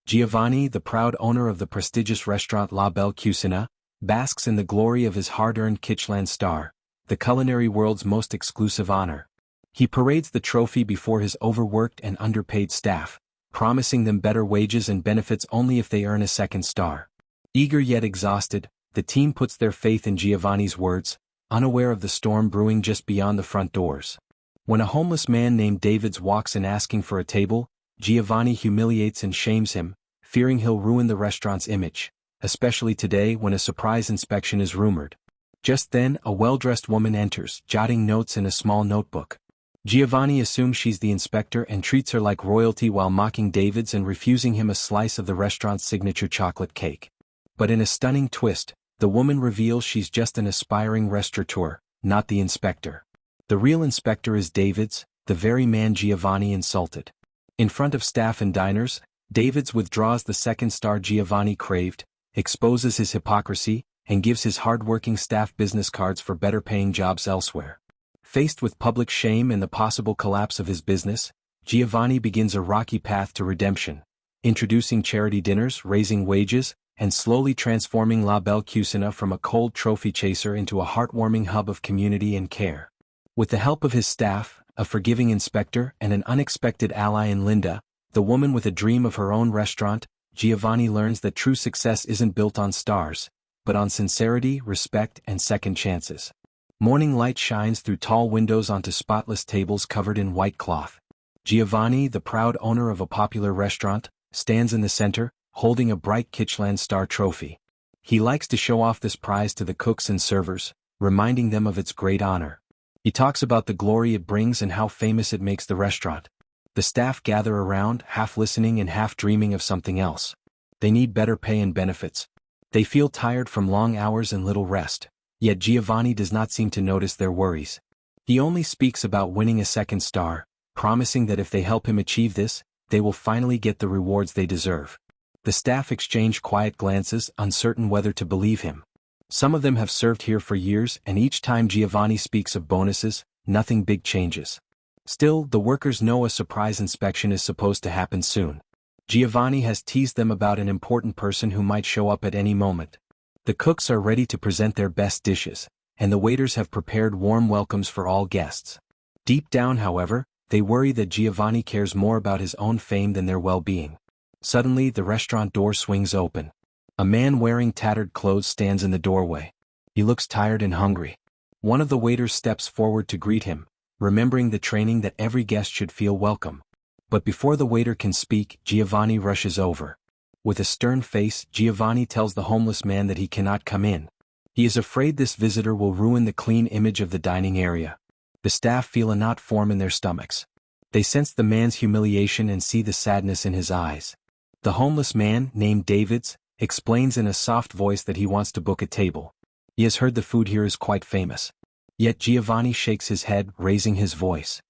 Giovanni, the proud owner of the prestigious restaurant La Belle Cucina, basks in the glory of his hard-earned Kitchland star, the culinary world's most exclusive honor. He parades the trophy before his overworked and underpaid staff, promising them better wages and benefits only if they earn a second star. Eager yet exhausted, the team puts their faith in Giovanni's words, unaware of the storm brewing just beyond the front doors. When a homeless man named Davids walks in asking for a table, Giovanni humiliates and shames him, fearing he'll ruin the restaurant's image, especially today when a surprise inspection is rumored. Just then, a well-dressed woman enters, jotting notes in a small notebook. Giovanni assumes she's the inspector and treats her like royalty while mocking Davids and refusing him a slice of the restaurant's signature chocolate cake. But in a stunning twist, the woman reveals she's just an aspiring restaurateur, not the inspector. The real inspector is Davids, the very man Giovanni insulted. In front of staff and diners, Davids withdraws the second star Giovanni craved, exposes his hypocrisy, and gives his hard-working staff business cards for better-paying jobs elsewhere. Faced with public shame and the possible collapse of his business, Giovanni begins a rocky path to redemption, introducing charity dinners, raising wages, and slowly transforming La Belle Cucina from a cold trophy chaser into a heartwarming hub of community and care. With the help of his staff, a forgiving inspector, and an unexpected ally in Linda, the woman with a dream of her own restaurant, Giovanni learns that true success isn't built on stars, but on sincerity, respect, and second chances. Morning light shines through tall windows onto spotless tables covered in white cloth. Giovanni, the proud owner of a popular restaurant, stands in the center, holding a bright Kitchland star trophy. He likes to show off this prize to the cooks and servers, reminding them of its great honor. He talks about the glory it brings and how famous it makes the restaurant. The staff gather around, half listening and half dreaming of something else. They need better pay and benefits. They feel tired from long hours and little rest. Yet Giovanni does not seem to notice their worries. He only speaks about winning a second star, promising that if they help him achieve this, they will finally get the rewards they deserve. The staff exchange quiet glances, uncertain whether to believe him. Some of them have served here for years, and each time Giovanni speaks of bonuses, nothing big changes. Still, the workers know a surprise inspection is supposed to happen soon. Giovanni has teased them about an important person who might show up at any moment. The cooks are ready to present their best dishes, and the waiters have prepared warm welcomes for all guests. Deep down, however, they worry that Giovanni cares more about his own fame than their well-being. Suddenly, the restaurant door swings open. A man wearing tattered clothes stands in the doorway. He looks tired and hungry. One of the waiters steps forward to greet him, remembering the training that every guest should feel welcome. But before the waiter can speak, Giovanni rushes over. With a stern face, Giovanni tells the homeless man that he cannot come in. He is afraid this visitor will ruin the clean image of the dining area. The staff feel a knot form in their stomachs. They sense the man's humiliation and see the sadness in his eyes. The homeless man, named Davids, explains in a soft voice that he wants to book a table. He has heard the food here is quite famous. Yet Giovanni shakes his head, raising his voice.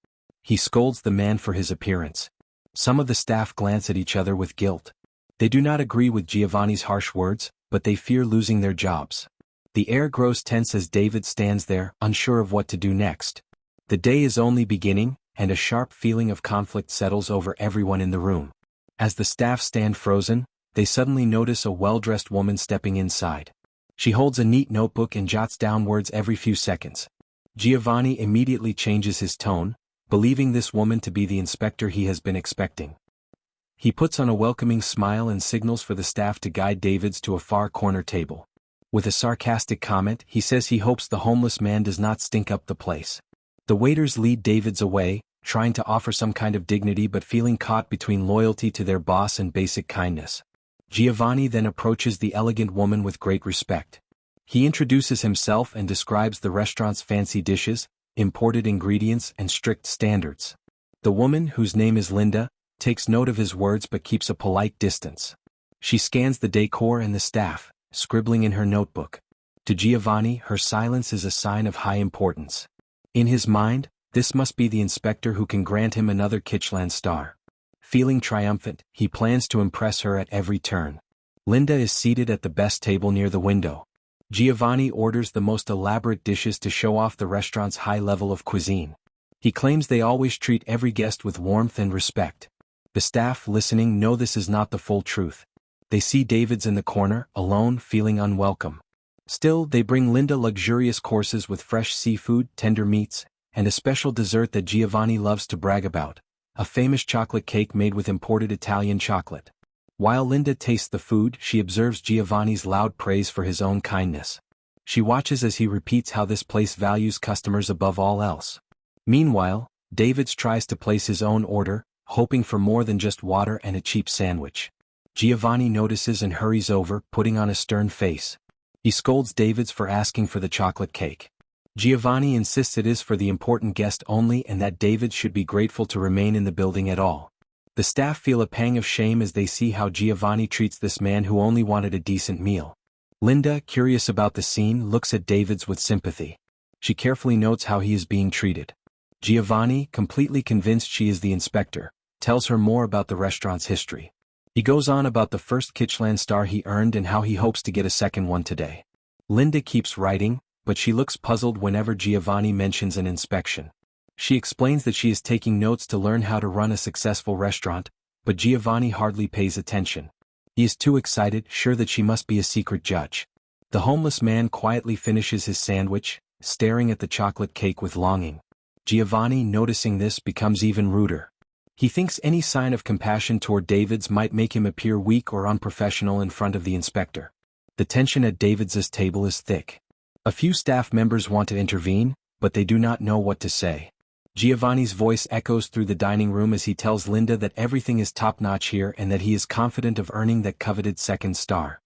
He scolds the man for his appearance. Some of the staff glance at each other with guilt. They do not agree with Giovanni's harsh words, but they fear losing their jobs. The air grows tense as David stands there, unsure of what to do next. The day is only beginning, and a sharp feeling of conflict settles over everyone in the room. As the staff stand frozen, they suddenly notice a well-dressed woman stepping inside. She holds a neat notebook and jots down words every few seconds. Giovanni immediately changes his tone, believing this woman to be the inspector he has been expecting. He puts on a welcoming smile and signals for the staff to guide Davids to a far corner table. With a sarcastic comment, he says he hopes the homeless man does not stink up the place. The waiters lead Davids away, trying to offer some kind of dignity but feeling caught between loyalty to their boss and basic kindness. Giovanni then approaches the elegant woman with great respect. He introduces himself and describes the restaurant's fancy dishes, imported ingredients, and strict standards. The woman, whose name is Linda, takes note of his words but keeps a polite distance. She scans the decor and the staff, scribbling in her notebook. To Giovanni, her silence is a sign of high importance. In his mind, this must be the inspector who can grant him another Kitchland star. Feeling triumphant, he plans to impress her at every turn. Linda is seated at the best table near the window. Giovanni orders the most elaborate dishes to show off the restaurant's high level of cuisine. He claims they always treat every guest with warmth and respect. The staff listening know this is not the full truth. They see David's in the corner, alone, feeling unwelcome. Still, they bring Linda luxurious courses with fresh seafood, tender meats, and a special dessert that Giovanni loves to brag about, a famous chocolate cake made with imported Italian chocolate. While Linda tastes the food, she observes Giovanni's loud praise for his own kindness. She watches as he repeats how this place values customers above all else. Meanwhile, David's tries to place his own order, hoping for more than just water and a cheap sandwich. Giovanni notices and hurries over, putting on a stern face. He scolds David's for asking for the chocolate cake. Giovanni insists it is for the important guest only and that David should be grateful to remain in the building at all. The staff feel a pang of shame as they see how Giovanni treats this man who only wanted a decent meal. Linda, curious about the scene, looks at David's with sympathy. She carefully notes how he is being treated. Giovanni, completely convinced she is the inspector, tells her more about the restaurant's history. He goes on about the first Kitchland star he earned and how he hopes to get a second one today. Linda keeps writing, but she looks puzzled whenever Giovanni mentions an inspection. She explains that she is taking notes to learn how to run a successful restaurant, but Giovanni hardly pays attention. He is too excited, sure that she must be a secret judge. The homeless man quietly finishes his sandwich, staring at the chocolate cake with longing. Giovanni, noticing this, becomes even ruder. He thinks any sign of compassion toward David's might make him appear weak or unprofessional in front of the inspector. The tension at David's table is thick. A few staff members want to intervene, but they do not know what to say. Giovanni's voice echoes through the dining room as he tells Linda that everything is top-notch here and that he is confident of earning that coveted second star.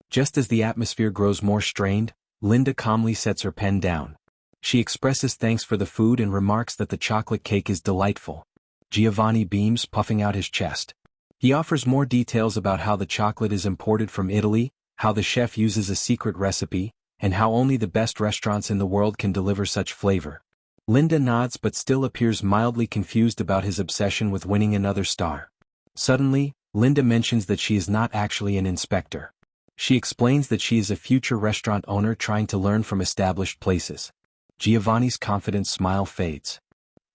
Just as the atmosphere grows more strained, Linda calmly sets her pen down. She expresses thanks for the food and remarks that the chocolate cake is delightful. Giovanni beams, puffing out his chest. He offers more details about how the chocolate is imported from Italy, how the chef uses a secret recipe, and how only the best restaurants in the world can deliver such flavor. Linda nods but still appears mildly confused about his obsession with winning another star. Suddenly, Linda mentions that she is not actually an inspector. She explains that she is a future restaurant owner trying to learn from established places. Giovanni's confident smile fades.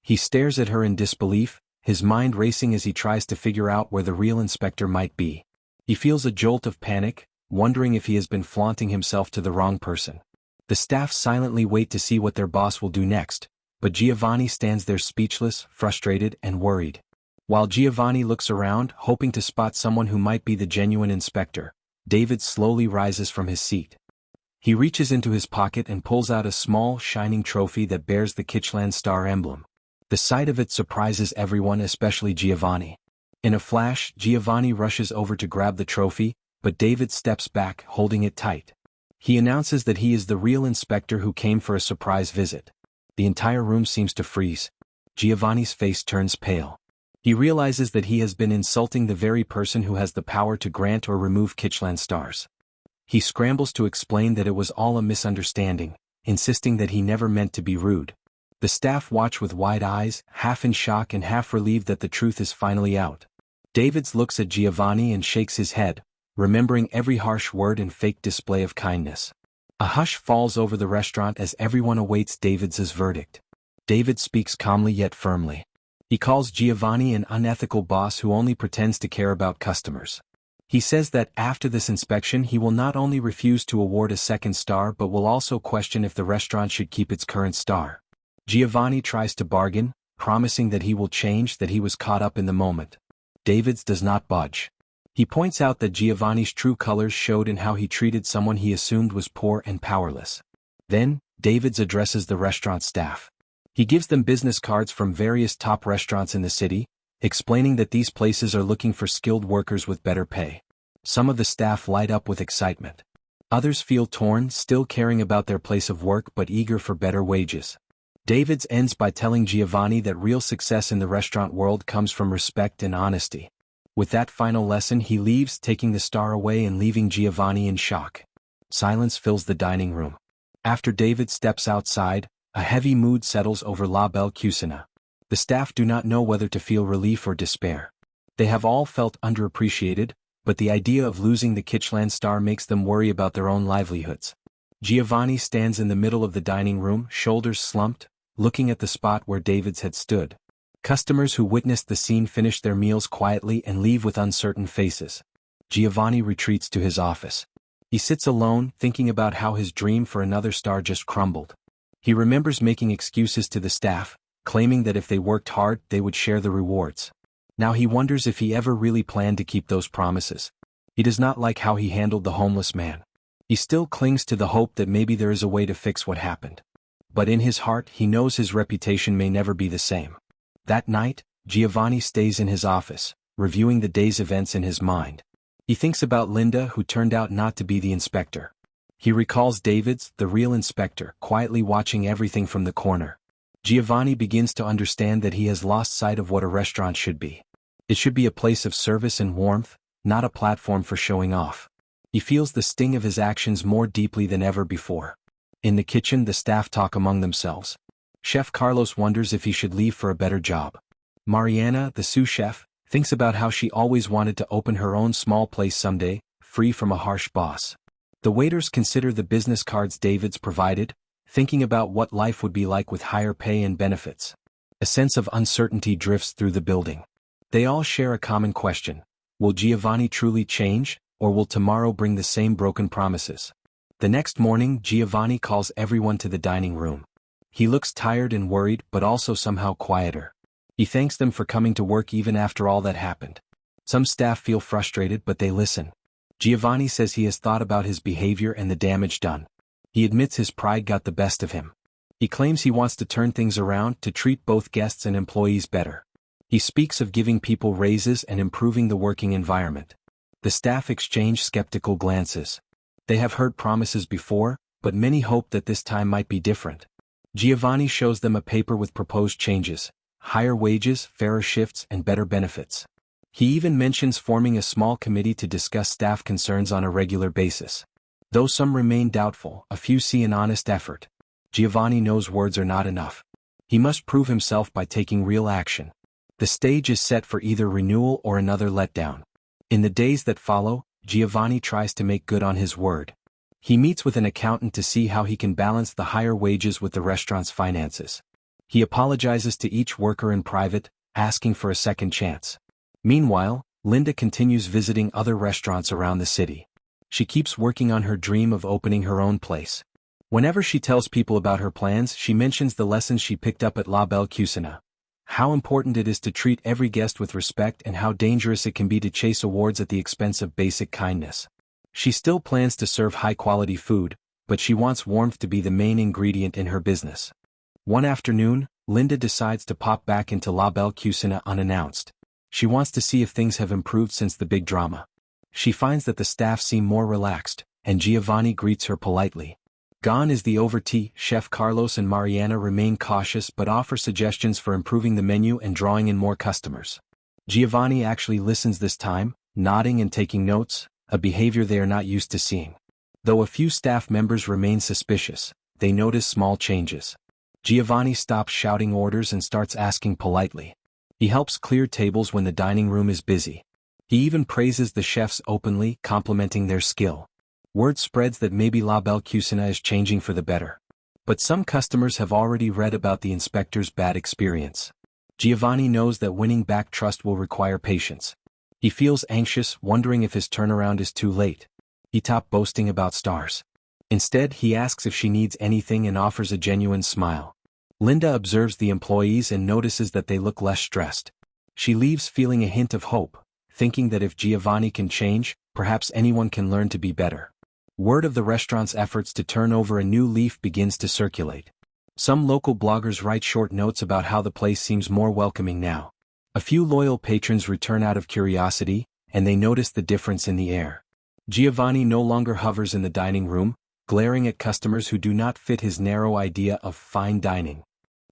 He stares at her in disbelief, his mind racing as he tries to figure out where the real inspector might be. He feels a jolt of panic, wondering if he has been flaunting himself to the wrong person. The staff silently wait to see what their boss will do next, but Giovanni stands there speechless, frustrated, and worried. While Giovanni looks around, hoping to spot someone who might be the genuine inspector, David slowly rises from his seat. He reaches into his pocket and pulls out a small, shining trophy that bears the Kitchland star emblem. The sight of it surprises everyone, especially Giovanni. In a flash, Giovanni rushes over to grab the trophy, but David steps back, holding it tight. He announces that he is the real inspector who came for a surprise visit. The entire room seems to freeze. Giovanni's face turns pale. He realizes that he has been insulting the very person who has the power to grant or remove Kitchland stars. He scrambles to explain that it was all a misunderstanding, insisting that he never meant to be rude. The staff watch with wide eyes, half in shock and half relieved that the truth is finally out. Davids looks at Giovanni and shakes his head, remembering every harsh word and fake display of kindness. A hush falls over the restaurant as everyone awaits David's verdict. David speaks calmly yet firmly. He calls Giovanni an unethical boss who only pretends to care about customers. He says that after this inspection he will not only refuse to award a second star but will also question if the restaurant should keep its current star. Giovanni tries to bargain, promising that he will change, that he was caught up in the moment. Davids does not budge. He points out that Giovanni's true colors showed in how he treated someone he assumed was poor and powerless. Then, Davids addresses the restaurant staff. He gives them business cards from various top restaurants in the city, explaining that these places are looking for skilled workers with better pay. Some of the staff light up with excitement. Others feel torn, still caring about their place of work but eager for better wages. Davids ends by telling Giovanni that real success in the restaurant world comes from respect and honesty. With that final lesson he leaves, taking the star away and leaving Giovanni in shock. Silence fills the dining room. After David steps outside, a heavy mood settles over La Belle Cucina. The staff do not know whether to feel relief or despair. They have all felt underappreciated, but the idea of losing the Kitchland star makes them worry about their own livelihoods. Giovanni stands in the middle of the dining room, shoulders slumped, looking at the spot where David's had stood. Customers who witnessed the scene finish their meals quietly and leave with uncertain faces. Giovanni retreats to his office. He sits alone, thinking about how his dream for another star just crumbled. He remembers making excuses to the staff, claiming that if they worked hard, they would share the rewards. Now he wonders if he ever really planned to keep those promises. He does not like how he handled the homeless man. He still clings to the hope that maybe there is a way to fix what happened. But in his heart, he knows his reputation may never be the same. That night, Giovanni stays in his office, reviewing the day's events in his mind. He thinks about Linda, who turned out not to be the inspector. He recalls David's, the real inspector, quietly watching everything from the corner. Giovanni begins to understand that he has lost sight of what a restaurant should be. It should be a place of service and warmth, not a platform for showing off. He feels the sting of his actions more deeply than ever before. In the kitchen, the staff talk among themselves. Chef Carlos wonders if he should leave for a better job. Mariana, the sous chef, thinks about how she always wanted to open her own small place someday, free from a harsh boss. The waiters consider the business cards David's provided, thinking about what life would be like with higher pay and benefits. A sense of uncertainty drifts through the building. They all share a common question. Will Giovanni truly change, or will tomorrow bring the same broken promises? The next morning, Giovanni calls everyone to the dining room. He looks tired and worried, but also somehow quieter. He thanks them for coming to work even after all that happened. Some staff feel frustrated, but they listen. Giovanni says he has thought about his behavior and the damage done. He admits his pride got the best of him. He claims he wants to turn things around, to treat both guests and employees better. He speaks of giving people raises and improving the working environment. The staff exchange skeptical glances. They have heard promises before, but many hope that this time might be different. Giovanni shows them a paper with proposed changes: higher wages, fairer shifts, and better benefits. He even mentions forming a small committee to discuss staff concerns on a regular basis. Though some remain doubtful, a few see an honest effort. Giovanni knows words are not enough. He must prove himself by taking real action. The stage is set for either renewal or another letdown. In the days that follow, Giovanni tries to make good on his word. He meets with an accountant to see how he can balance the higher wages with the restaurant's finances. He apologizes to each worker in private, asking for a second chance. Meanwhile, Linda continues visiting other restaurants around the city. She keeps working on her dream of opening her own place. Whenever she tells people about her plans, she mentions the lessons she picked up at La Belle Cuisine. How important it is to treat every guest with respect and how dangerous it can be to chase awards at the expense of basic kindness. She still plans to serve high-quality food, but she wants warmth to be the main ingredient in her business. One afternoon, Linda decides to pop back into La Belle Cuisine unannounced. She wants to see if things have improved since the big drama. She finds that the staff seem more relaxed, and Giovanni greets her politely. Gone is the over-tea. Chef Carlos and Mariana remain cautious but offer suggestions for improving the menu and drawing in more customers. Giovanni actually listens this time, nodding and taking notes, a behavior they are not used to seeing. Though a few staff members remain suspicious, they notice small changes. Giovanni stops shouting orders and starts asking politely. He helps clear tables when the dining room is busy. He even praises the chefs openly, complimenting their skill. Word spreads that maybe La Belle Cuisine is changing for the better. But some customers have already read about the inspector's bad experience. Giovanni knows that winning back trust will require patience. He feels anxious, wondering if his turnaround is too late. He stops boasting about stars. Instead, he asks if she needs anything and offers a genuine smile. Linda observes the employees and notices that they look less stressed. She leaves feeling a hint of hope, thinking that if Giovanni can change, perhaps anyone can learn to be better. Word of the restaurant's efforts to turn over a new leaf begins to circulate. Some local bloggers write short notes about how the place seems more welcoming now. A few loyal patrons return out of curiosity, and they notice the difference in the air. Giovanni no longer hovers in the dining room, glaring at customers who do not fit his narrow idea of fine dining.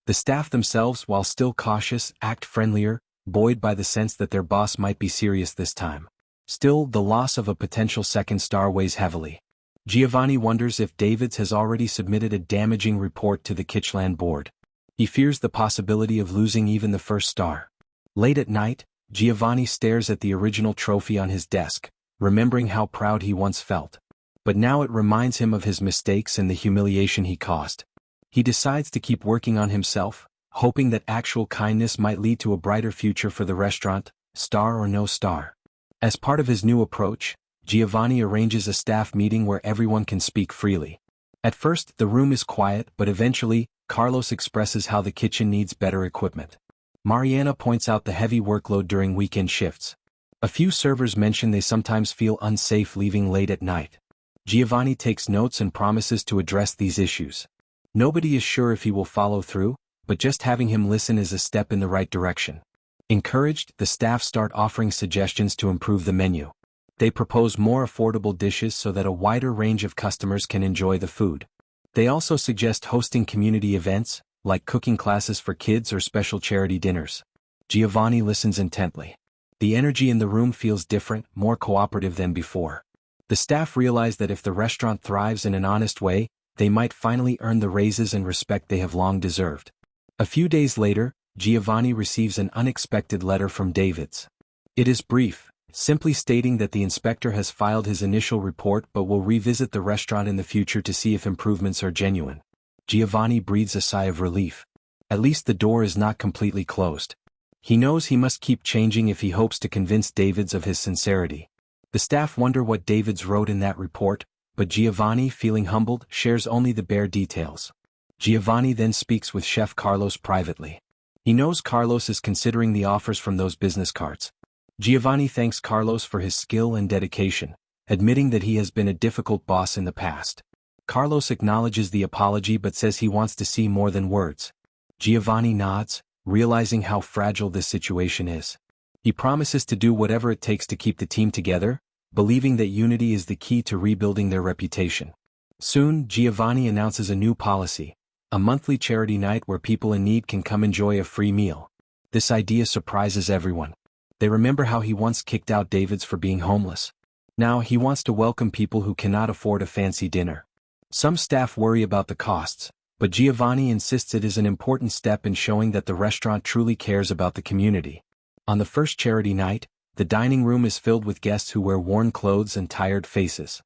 The staff themselves, while still cautious, act friendlier, buoyed by the sense that their boss might be serious this time. Still, the loss of a potential second star weighs heavily. Giovanni wonders if Davids has already submitted a damaging report to the Kitchland board. He fears the possibility of losing even the first star. Late at night, Giovanni stares at the original trophy on his desk, remembering how proud he once felt. But now it reminds him of his mistakes and the humiliation he caused. He decides to keep working on himself, hoping that actual kindness might lead to a brighter future for the restaurant, star or no star. As part of his new approach, Giovanni arranges a staff meeting where everyone can speak freely. At first, the room is quiet, but eventually, Carlos expresses how the kitchen needs better equipment. Mariana points out the heavy workload during weekend shifts. A few servers mention they sometimes feel unsafe leaving late at night. Giovanni takes notes and promises to address these issues. Nobody is sure if he will follow through, but just having him listen is a step in the right direction. Encouraged, the staff start offering suggestions to improve the menu. They propose more affordable dishes so that a wider range of customers can enjoy the food. They also suggest hosting community events, like cooking classes for kids or special charity dinners. Giovanni listens intently. The energy in the room feels different, more cooperative than before. The staff realize that if the restaurant thrives in an honest way, they might finally earn the raises and respect they have long deserved. A few days later, Giovanni receives an unexpected letter from David's. It is brief, simply stating that the inspector has filed his initial report but will revisit the restaurant in the future to see if improvements are genuine. Giovanni breathes a sigh of relief. At least the door is not completely closed. He knows he must keep changing if he hopes to convince David's of his sincerity. The staff wonder what David's wrote in that report, but Giovanni, feeling humbled, shares only the bare details. Giovanni then speaks with Chef Carlos privately. He knows Carlos is considering the offers from those business cards. Giovanni thanks Carlos for his skill and dedication, admitting that he has been a difficult boss in the past. Carlos acknowledges the apology but says he wants to see more than words. Giovanni nods, realizing how fragile this situation is. He promises to do whatever it takes to keep the team together, believing that unity is the key to rebuilding their reputation. Soon, Giovanni announces a new policy, a monthly charity night where people in need can come enjoy a free meal. This idea surprises everyone. They remember how he once kicked out David's for being homeless. Now he wants to welcome people who cannot afford a fancy dinner. Some staff worry about the costs, but Giovanni insists it is an important step in showing that the restaurant truly cares about the community. On the first charity night, the dining room is filled with guests who wear worn clothes and tired faces.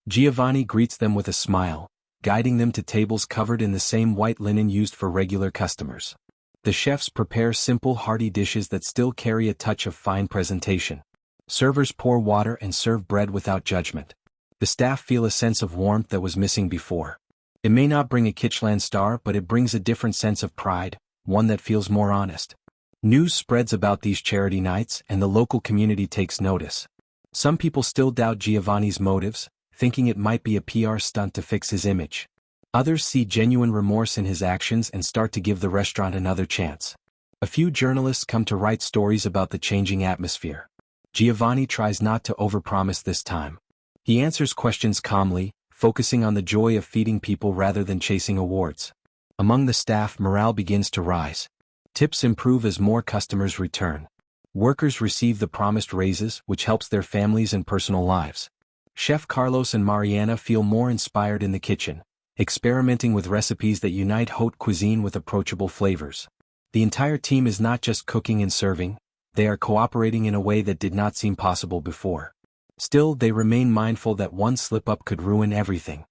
Giovanni greets them with a smile, guiding them to tables covered in the same white linen used for regular customers. The chefs prepare simple, hearty dishes that still carry a touch of fine presentation. Servers pour water and serve bread without judgment. The staff feel a sense of warmth that was missing before. It may not bring a Kitchland star, but it brings a different sense of pride, one that feels more honest. News spreads about these charity nights and the local community takes notice. Some people still doubt Giovanni's motives, thinking it might be a PR stunt to fix his image. Others see genuine remorse in his actions and start to give the restaurant another chance. A few journalists come to write stories about the changing atmosphere. Giovanni tries not to overpromise this time. He answers questions calmly, focusing on the joy of feeding people rather than chasing awards. Among the staff, morale begins to rise. Tips improve as more customers return. Workers receive the promised raises, which helps their families and personal lives. Chef Carlos and Mariana feel more inspired in the kitchen, experimenting with recipes that unite haute cuisine with approachable flavors. The entire team is not just cooking and serving, they are cooperating in a way that did not seem possible before. Still, they remain mindful that one slip-up could ruin everything.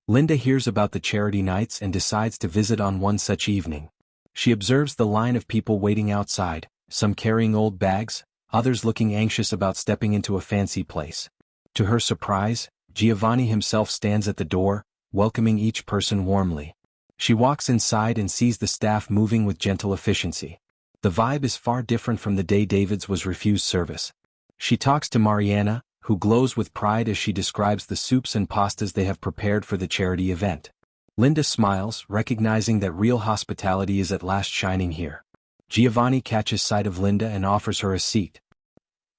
Linda hears about the charity nights and decides to visit on one such evening. She observes the line of people waiting outside, some carrying old bags, others looking anxious about stepping into a fancy place. To her surprise, Giovanni himself stands at the door, welcoming each person warmly. She walks inside and sees the staff moving with gentle efficiency. The vibe is far different from the day David's was refused service. She talks to Mariana, who glows with pride as she describes the soups and pastas they have prepared for the charity event. Linda smiles, recognizing that real hospitality is at last shining here. Giovanni catches sight of Linda and offers her a seat.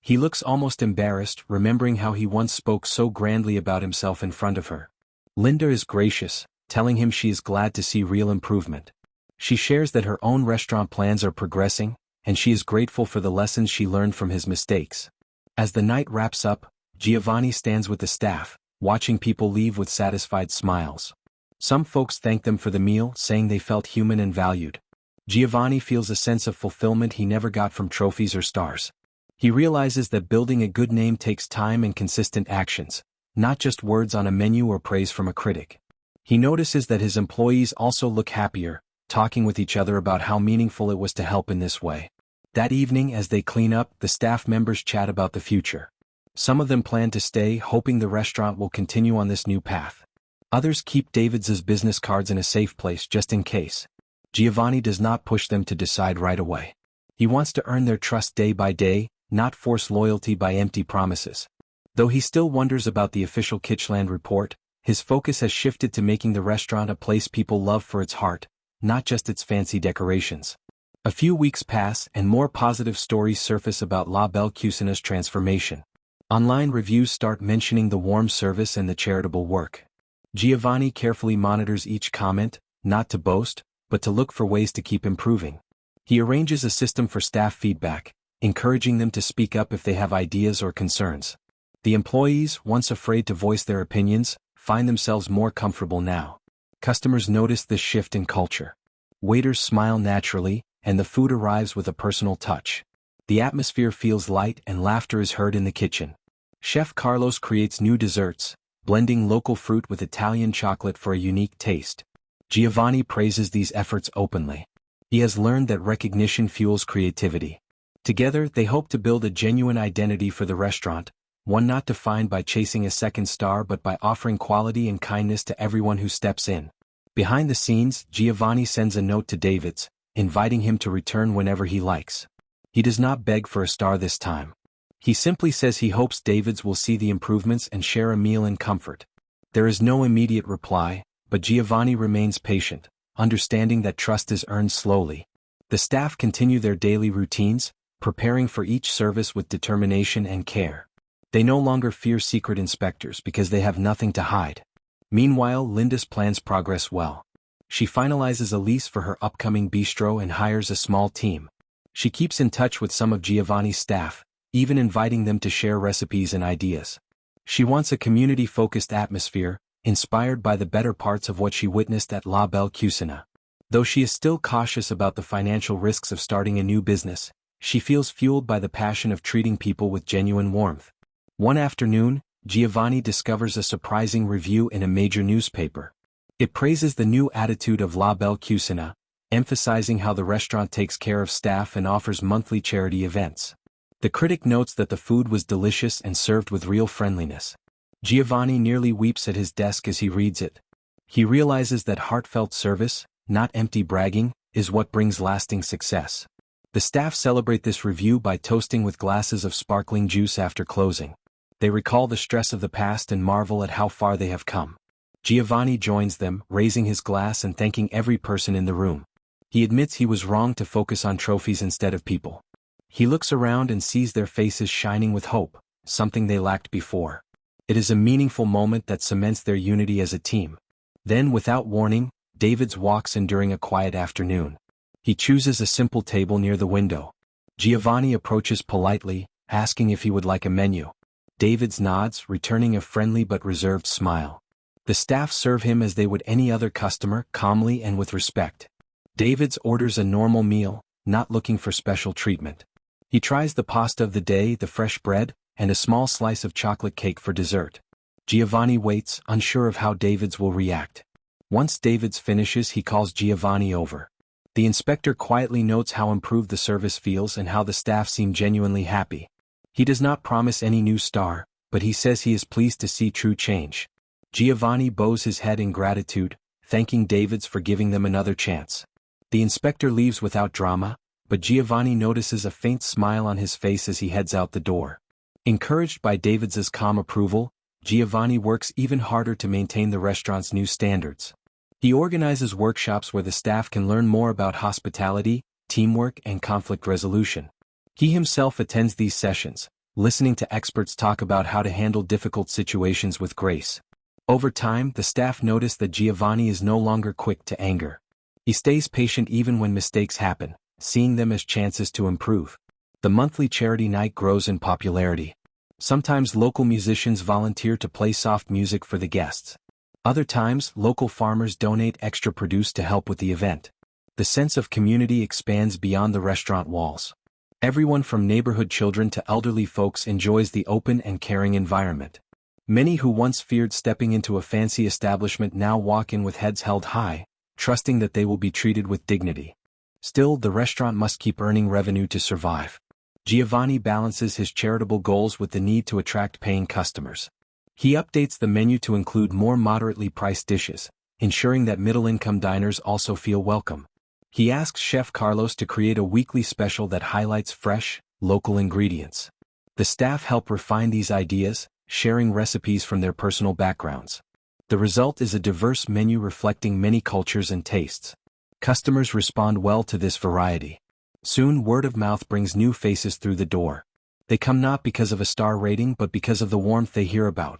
He looks almost embarrassed, remembering how he once spoke so grandly about himself in front of her. Linda is gracious, telling him she is glad to see real improvement. She shares that her own restaurant plans are progressing, and she is grateful for the lessons she learned from his mistakes. As the night wraps up, Giovanni stands with the staff, watching people leave with satisfied smiles. Some folks thank them for the meal, saying they felt human and valued. Giovanni feels a sense of fulfillment he never got from trophies or stars. He realizes that building a good name takes time and consistent actions, not just words on a menu or praise from a critic. He notices that his employees also look happier, talking with each other about how meaningful it was to help in this way. That evening, as they clean up, the staff members chat about the future. Some of them plan to stay, hoping the restaurant will continue on this new path. Others keep David's business cards in a safe place just in case. Giovanni does not push them to decide right away. He wants to earn their trust day by day, not force loyalty by empty promises. Though he still wonders about the official Kitchland report, his focus has shifted to making the restaurant a place people love for its heart, not just its fancy decorations. A few weeks pass and more positive stories surface about La Belle Cucina's transformation. Online reviews start mentioning the warm service and the charitable work. Giovanni carefully monitors each comment, not to boast, but to look for ways to keep improving. He arranges a system for staff feedback, encouraging them to speak up if they have ideas or concerns. The employees, once afraid to voice their opinions, find themselves more comfortable now. Customers notice this shift in culture. Waiters smile naturally, and the food arrives with a personal touch. The atmosphere feels light and laughter is heard in the kitchen. Chef Carlos creates new desserts, blending local fruit with Italian chocolate for a unique taste. Giovanni praises these efforts openly. He has learned that recognition fuels creativity. Together, they hope to build a genuine identity for the restaurant, one not defined by chasing a second star but by offering quality and kindness to everyone who steps in. Behind the scenes, Giovanni sends a note to David's, inviting him to return whenever he likes. He does not beg for a star this time. He simply says he hopes David's will see the improvements and share a meal in comfort. There is no immediate reply, but Giovanni remains patient, understanding that trust is earned slowly. The staff continue their daily routines, preparing for each service with determination and care. They no longer fear secret inspectors because they have nothing to hide. Meanwhile, Linda's plans progress well. She finalizes a lease for her upcoming bistro and hires a small team. She keeps in touch with some of Giovanni's staff, even inviting them to share recipes and ideas. She wants a community-focused atmosphere, inspired by the better parts of what she witnessed at La Belle Cucina. Though she is still cautious about the financial risks of starting a new business, she feels fueled by the passion of treating people with genuine warmth. One afternoon, Giovanni discovers a surprising review in a major newspaper. It praises the new attitude of La Belle Cucina, emphasizing how the restaurant takes care of staff and offers monthly charity events. The critic notes that the food was delicious and served with real friendliness. Giovanni nearly weeps at his desk as he reads it. He realizes that heartfelt service, not empty bragging, is what brings lasting success. The staff celebrate this review by toasting with glasses of sparkling juice after closing. They recall the stress of the past and marvel at how far they have come. Giovanni joins them, raising his glass and thanking every person in the room. He admits he was wrong to focus on trophies instead of people. He looks around and sees their faces shining with hope, something they lacked before. It is a meaningful moment that cements their unity as a team. Then, without warning, David's walks in during a quiet afternoon. He chooses a simple table near the window. Giovanni approaches politely, asking if he would like a menu. David's nods, returning a friendly but reserved smile. The staff serve him as they would any other customer, calmly and with respect. David's orders a normal meal, not looking for special treatment. He tries the pasta of the day, the fresh bread, and a small slice of chocolate cake for dessert. Giovanni waits, unsure of how David's will react. Once David's finishes, he calls Giovanni over. The inspector quietly notes how improved the service feels and how the staff seem genuinely happy. He does not promise any new star, but he says he is pleased to see true change. Giovanni bows his head in gratitude, thanking David's for giving them another chance. The inspector leaves without drama, but Giovanni notices a faint smile on his face as he heads out the door. Encouraged by David's calm approval, Giovanni works even harder to maintain the restaurant's new standards. He organizes workshops where the staff can learn more about hospitality, teamwork, and conflict resolution. He himself attends these sessions, listening to experts talk about how to handle difficult situations with grace. Over time, the staff notice that Giovanni is no longer quick to anger. He stays patient even when mistakes happen, seeing them as chances to improve. The monthly charity night grows in popularity. Sometimes local musicians volunteer to play soft music for the guests. Other times, local farmers donate extra produce to help with the event. The sense of community expands beyond the restaurant walls. Everyone from neighborhood children to elderly folks enjoys the open and caring environment. Many who once feared stepping into a fancy establishment now walk in with heads held high, trusting that they will be treated with dignity. Still, the restaurant must keep earning revenue to survive. Giovanni balances his charitable goals with the need to attract paying customers. He updates the menu to include more moderately priced dishes, ensuring that middle-income diners also feel welcome. He asks Chef Carlos to create a weekly special that highlights fresh, local ingredients. The staff help refine these ideas, sharing recipes from their personal backgrounds. The result is a diverse menu reflecting many cultures and tastes. Customers respond well to this variety. Soon, word of mouth brings new faces through the door. They come not because of a star rating but because of the warmth they hear about.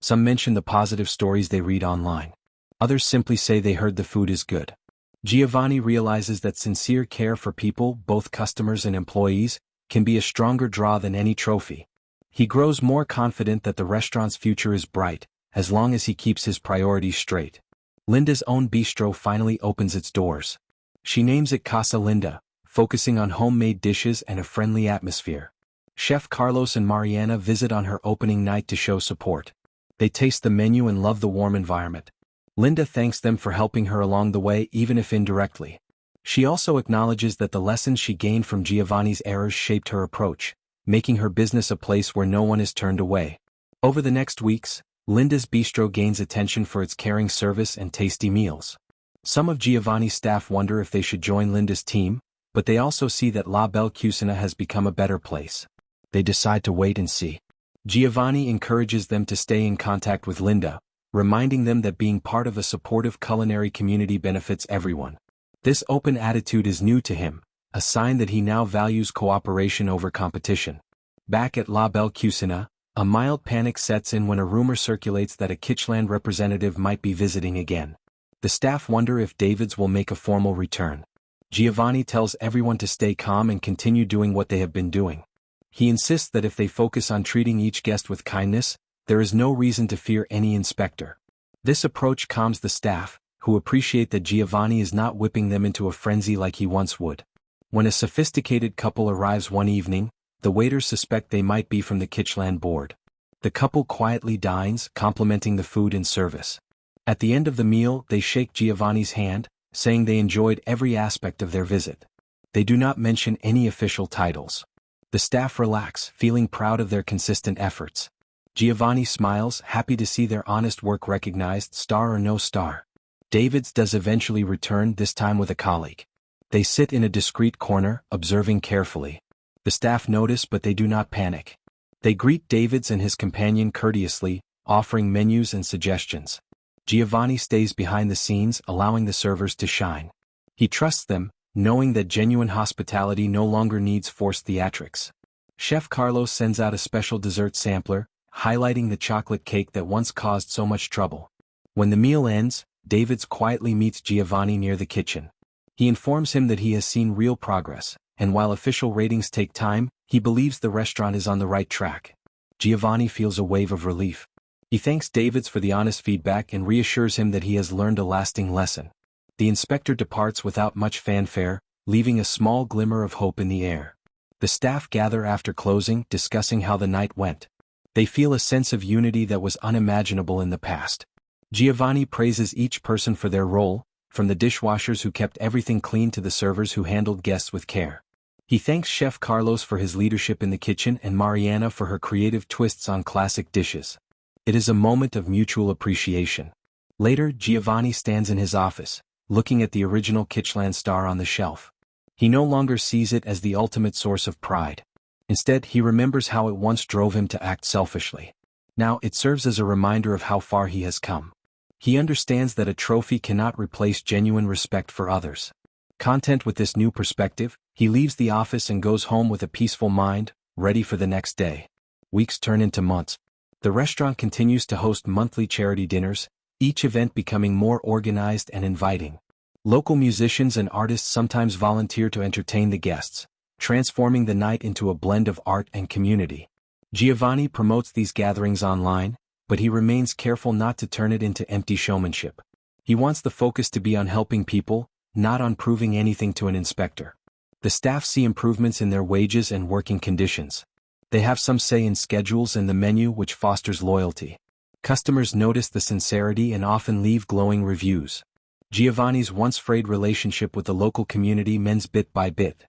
Some mention the positive stories they read online. Others simply say they heard the food is good. Giovanni realizes that sincere care for people, both customers and employees, can be a stronger draw than any trophy. He grows more confident that the restaurant's future is bright, as long as he keeps his priorities straight. Linda's own bistro finally opens its doors. She names it Casa Linda, focusing on homemade dishes and a friendly atmosphere. Chef Carlos and Mariana visit on her opening night to show support. They taste the menu and love the warm environment. Linda thanks them for helping her along the way, even if indirectly. She also acknowledges that the lessons she gained from Giovanni's errors shaped her approach, making her business a place where no one is turned away. Over the next weeks, Linda's bistro gains attention for its caring service and tasty meals. Some of Giovanni's staff wonder if they should join Linda's team, but they also see that La Belle Cucina has become a better place. They decide to wait and see. Giovanni encourages them to stay in contact with Linda, reminding them that being part of a supportive culinary community benefits everyone. This open attitude is new to him, a sign that he now values cooperation over competition. Back at La Belle Cucina, a mild panic sets in when a rumor circulates that a Kitchland representative might be visiting again. The staff wonder if David's will make a formal return. Giovanni tells everyone to stay calm and continue doing what they have been doing. He insists that if they focus on treating each guest with kindness, there is no reason to fear any inspector. This approach calms the staff, who appreciate that Giovanni is not whipping them into a frenzy like he once would. When a sophisticated couple arrives one evening, the waiters suspect they might be from the Kitchland board. The couple quietly dines, complimenting the food and service. At the end of the meal, they shake Giovanni's hand, saying they enjoyed every aspect of their visit. They do not mention any official titles. The staff relax, feeling proud of their consistent efforts. Giovanni smiles, happy to see their honest work recognized, star or no star. David's does eventually return, this time with a colleague. They sit in a discreet corner, observing carefully. The staff notice but they do not panic. They greet David's and his companion courteously, offering menus and suggestions. Giovanni stays behind the scenes, allowing the servers to shine. He trusts them, knowing that genuine hospitality no longer needs forced theatrics. Chef Carlos sends out a special dessert sampler, highlighting the chocolate cake that once caused so much trouble. When the meal ends, David's quietly meets Giovanni near the kitchen. He informs him that he has seen real progress, and while official ratings take time, he believes the restaurant is on the right track. Giovanni feels a wave of relief. He thanks David's for the honest feedback and reassures him that he has learned a lasting lesson. The inspector departs without much fanfare, leaving a small glimmer of hope in the air. The staff gather after closing, discussing how the night went. They feel a sense of unity that was unimaginable in the past. Giovanni praises each person for their role, from the dishwashers who kept everything clean to the servers who handled guests with care. He thanks Chef Carlos for his leadership in the kitchen and Mariana for her creative twists on classic dishes. It is a moment of mutual appreciation. Later, Giovanni stands in his office, looking at the original Kitchland star on the shelf. He no longer sees it as the ultimate source of pride. Instead, he remembers how it once drove him to act selfishly. Now it serves as a reminder of how far he has come. He understands that a trophy cannot replace genuine respect for others. Content with this new perspective, he leaves the office and goes home with a peaceful mind, ready for the next day. Weeks turn into months. The restaurant continues to host monthly charity dinners, each event becoming more organized and inviting. Local musicians and artists sometimes volunteer to entertain the guests, transforming the night into a blend of art and community. Giovanni promotes these gatherings online, but he remains careful not to turn it into empty showmanship. He wants the focus to be on helping people, not on proving anything to an inspector. The staff see improvements in their wages and working conditions. They have some say in schedules and the menu, which fosters loyalty. Customers notice the sincerity and often leave glowing reviews. Giovanni's once frayed relationship with the local community mends bit by bit.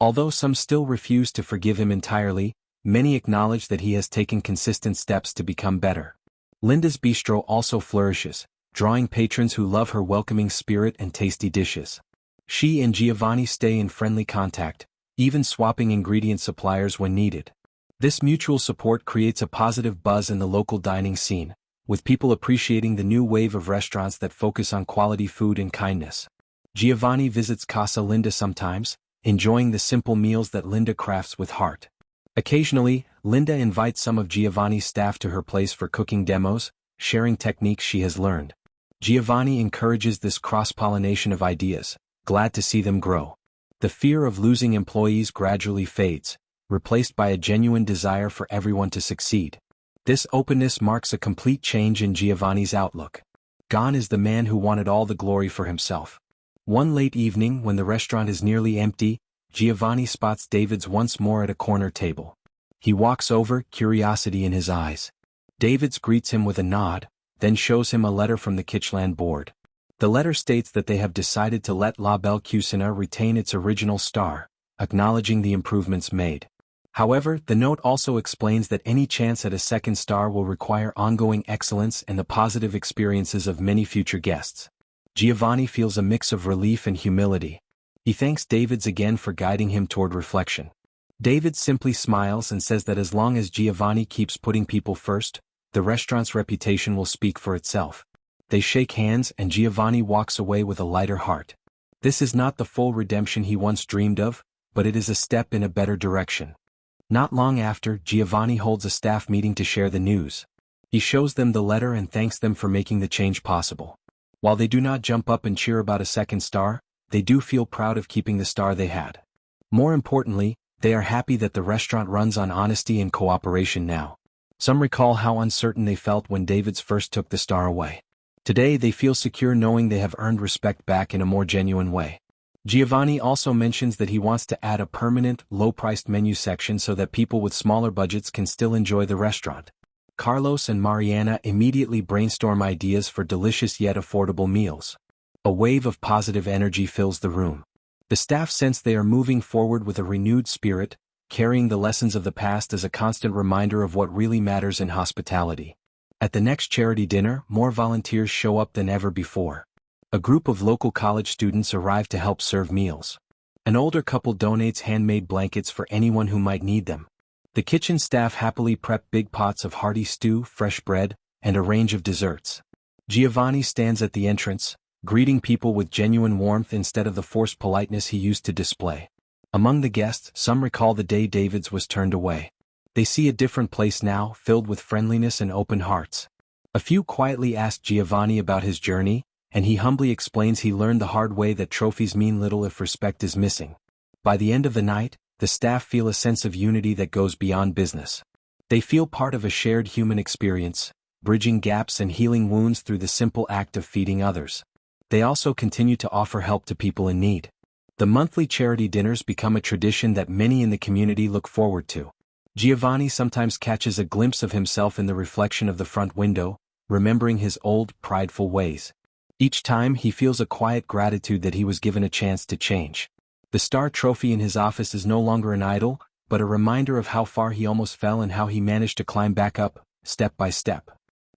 Although some still refuse to forgive him entirely, many acknowledge that he has taken consistent steps to become better. Linda's bistro also flourishes, drawing patrons who love her welcoming spirit and tasty dishes. She and Giovanni stay in friendly contact, even swapping ingredient suppliers when needed. This mutual support creates a positive buzz in the local dining scene, with people appreciating the new wave of restaurants that focus on quality food and kindness. Giovanni visits Casa Linda sometimes, enjoying the simple meals that Linda crafts with heart. Occasionally, Linda invites some of Giovanni's staff to her place for cooking demos, sharing techniques she has learned. Giovanni encourages this cross-pollination of ideas, glad to see them grow. The fear of losing employees gradually fades, replaced by a genuine desire for everyone to succeed. This openness marks a complete change in Giovanni's outlook. Gone is the man who wanted all the glory for himself. One late evening when the restaurant is nearly empty, Giovanni spots David's once more at a corner table. He walks over, curiosity in his eyes. David's greets him with a nod, then shows him a letter from the Kitchland board. The letter states that they have decided to let La Belle Cuisine retain its original star, acknowledging the improvements made. However, the note also explains that any chance at a second star will require ongoing excellence and the positive experiences of many future guests. Giovanni feels a mix of relief and humility. He thanks David's again for guiding him toward reflection. David simply smiles and says that as long as Giovanni keeps putting people first, the restaurant's reputation will speak for itself. They shake hands and Giovanni walks away with a lighter heart. This is not the full redemption he once dreamed of, but it is a step in a better direction. Not long after, Giovanni holds a staff meeting to share the news. He shows them the letter and thanks them for making the change possible. While they do not jump up and cheer about a second star, they do feel proud of keeping the star they had. More importantly, they are happy that the restaurant runs on honesty and cooperation now. Some recall how uncertain they felt when David's first took the star away. Today they feel secure knowing they have earned respect back in a more genuine way. Giovanni also mentions that he wants to add a permanent, low-priced menu section so that people with smaller budgets can still enjoy the restaurant. Carlos and Mariana immediately brainstorm ideas for delicious yet affordable meals. A wave of positive energy fills the room. The staff sense they are moving forward with a renewed spirit, carrying the lessons of the past as a constant reminder of what really matters in hospitality. At the next charity dinner, more volunteers show up than ever before. A group of local college students arrive to help serve meals. An older couple donates handmade blankets for anyone who might need them. The kitchen staff happily prep big pots of hearty stew, fresh bread, and a range of desserts. Giovanni stands at the entrance, greeting people with genuine warmth instead of the forced politeness he used to display. Among the guests, some recall the day David's was turned away. They see a different place now, filled with friendliness and open hearts. A few quietly ask Giovanni about his journey, and he humbly explains he learned the hard way that trophies mean little if respect is missing. By the end of the night, the staff feel a sense of unity that goes beyond business. They feel part of a shared human experience, bridging gaps and healing wounds through the simple act of feeding others. They also continue to offer help to people in need. The monthly charity dinners become a tradition that many in the community look forward to. Giovanni sometimes catches a glimpse of himself in the reflection of the front window, remembering his old, prideful ways. Each time he feels a quiet gratitude that he was given a chance to change. The star trophy in his office is no longer an idol, but a reminder of how far he almost fell and how he managed to climb back up, step by step.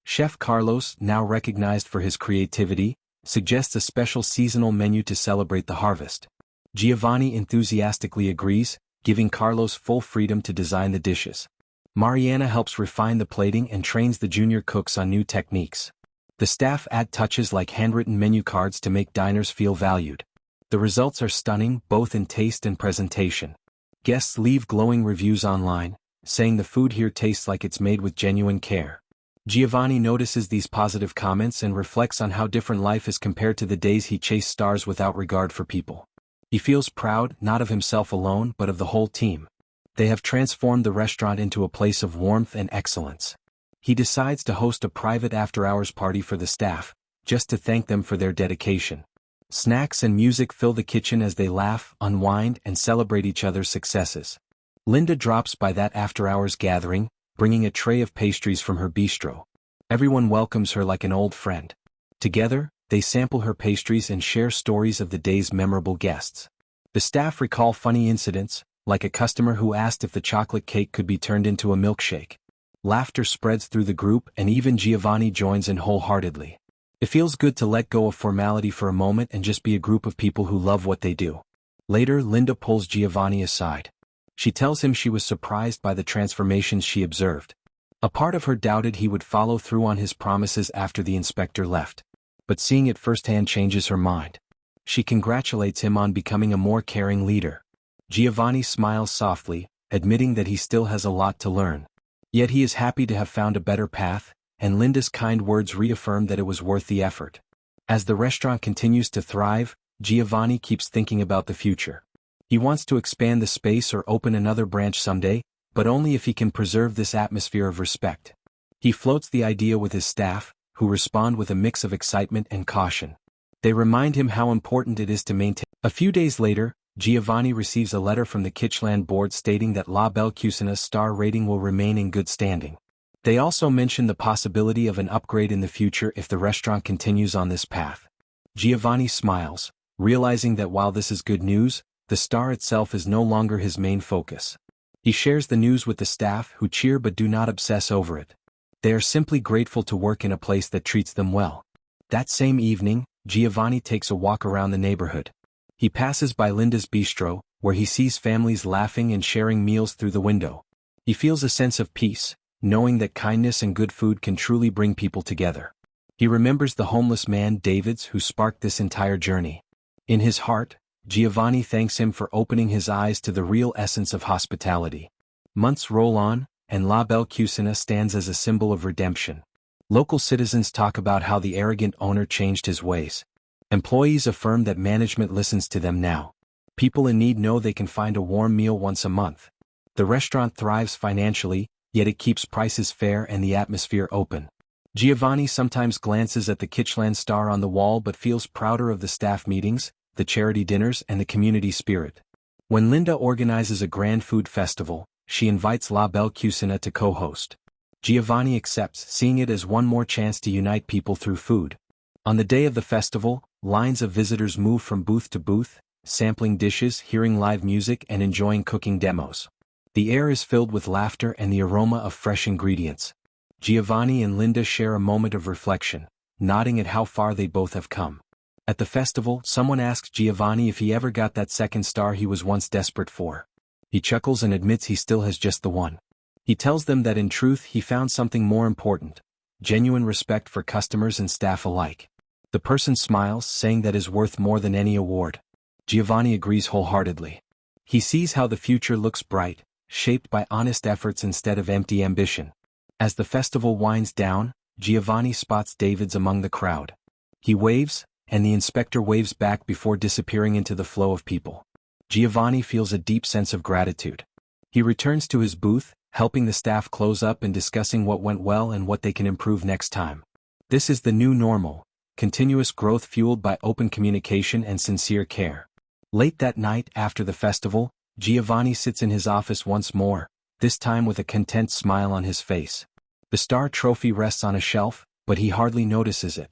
Chef Carlos, now recognized for his creativity, suggests a special seasonal menu to celebrate the harvest. Giovanni enthusiastically agrees, giving Carlos full freedom to design the dishes. Mariana helps refine the plating and trains the junior cooks on new techniques. The staff add touches like handwritten menu cards to make diners feel valued. The results are stunning, both in taste and presentation. Guests leave glowing reviews online, saying the food here tastes like it's made with genuine care. Giovanni notices these positive comments and reflects on how different life is compared to the days he chased stars without regard for people. He feels proud, not of himself alone but of the whole team. They have transformed the restaurant into a place of warmth and excellence. He decides to host a private after-hours party for the staff, just to thank them for their dedication. Snacks and music fill the kitchen as they laugh, unwind, and celebrate each other's successes. Linda drops by that after-hours gathering, bringing a tray of pastries from her bistro. Everyone welcomes her like an old friend. Together, they sample her pastries and share stories of the day's memorable guests. The staff recall funny incidents, like a customer who asked if the chocolate cake could be turned into a milkshake. Laughter spreads through the group and even Giovanni joins in wholeheartedly. It feels good to let go of formality for a moment and just be a group of people who love what they do. Later, Linda pulls Giovanni aside. She tells him she was surprised by the transformations she observed. A part of her doubted he would follow through on his promises after the inspector left. But seeing it firsthand changes her mind. She congratulates him on becoming a more caring leader. Giovanni smiles softly, admitting that he still has a lot to learn. Yet he is happy to have found a better path, and Linda's kind words reaffirm that it was worth the effort. As the restaurant continues to thrive, Giovanni keeps thinking about the future. He wants to expand the space or open another branch someday, but only if he can preserve this atmosphere of respect. He floats the idea with his staff, who respond with a mix of excitement and caution. They remind him how important it is to maintain. A few days later, Giovanni receives a letter from the Kitchland board stating that La Belle Cucina's star rating will remain in good standing. They also mention the possibility of an upgrade in the future if the restaurant continues on this path. Giovanni smiles, realizing that while this is good news, the star itself is no longer his main focus. He shares the news with the staff, who cheer but do not obsess over it. They are simply grateful to work in a place that treats them well. That same evening, Giovanni takes a walk around the neighborhood. He passes by Linda's bistro, where he sees families laughing and sharing meals through the window. He feels a sense of peace, knowing that kindness and good food can truly bring people together. He remembers the homeless man David's who sparked this entire journey. In his heart, Giovanni thanks him for opening his eyes to the real essence of hospitality. Months roll on, and La Belle Cucina stands as a symbol of redemption. Local citizens talk about how the arrogant owner changed his ways. Employees affirm that management listens to them now. People in need know they can find a warm meal once a month. The restaurant thrives financially, yet it keeps prices fair and the atmosphere open. Giovanni sometimes glances at the Kitchland star on the wall but feels prouder of the staff meetings, the charity dinners and the community spirit. When Linda organizes a grand food festival, she invites La Belle Cucina to co-host. Giovanni accepts, seeing it as one more chance to unite people through food. On the day of the festival, lines of visitors move from booth to booth, sampling dishes, hearing live music and enjoying cooking demos. The air is filled with laughter and the aroma of fresh ingredients. Giovanni and Linda share a moment of reflection, nodding at how far they both have come. At the festival, someone asks Giovanni if he ever got that second star he was once desperate for. He chuckles and admits he still has just the one. He tells them that in truth he found something more important: genuine respect for customers and staff alike. The person smiles, saying that is worth more than any award. Giovanni agrees wholeheartedly. He sees how the future looks bright, shaped by honest efforts instead of empty ambition. As the festival winds down, Giovanni spots David's among the crowd. He waves, and the inspector waves back before disappearing into the flow of people. Giovanni feels a deep sense of gratitude. He returns to his booth, helping the staff close up and discussing what went well and what they can improve next time. This is the new normal, continuous growth fueled by open communication and sincere care. Late that night after the festival, Giovanni sits in his office once more, this time with a content smile on his face. The star trophy rests on a shelf, but he hardly notices it.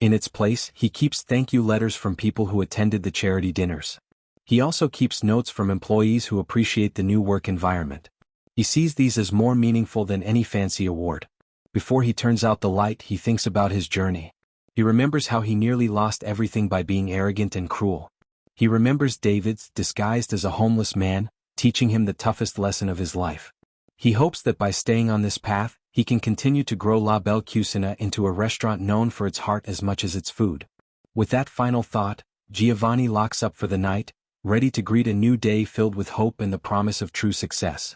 In its place, he keeps thank you letters from people who attended the charity dinners. He also keeps notes from employees who appreciate the new work environment. He sees these as more meaningful than any fancy award. Before he turns out the light, he thinks about his journey. He remembers how he nearly lost everything by being arrogant and cruel. He remembers David's, disguised as a homeless man, teaching him the toughest lesson of his life. He hopes that by staying on this path, he can continue to grow La Belle Cucina into a restaurant known for its heart as much as its food. With that final thought, Giovanni locks up for the night, ready to greet a new day filled with hope and the promise of true success.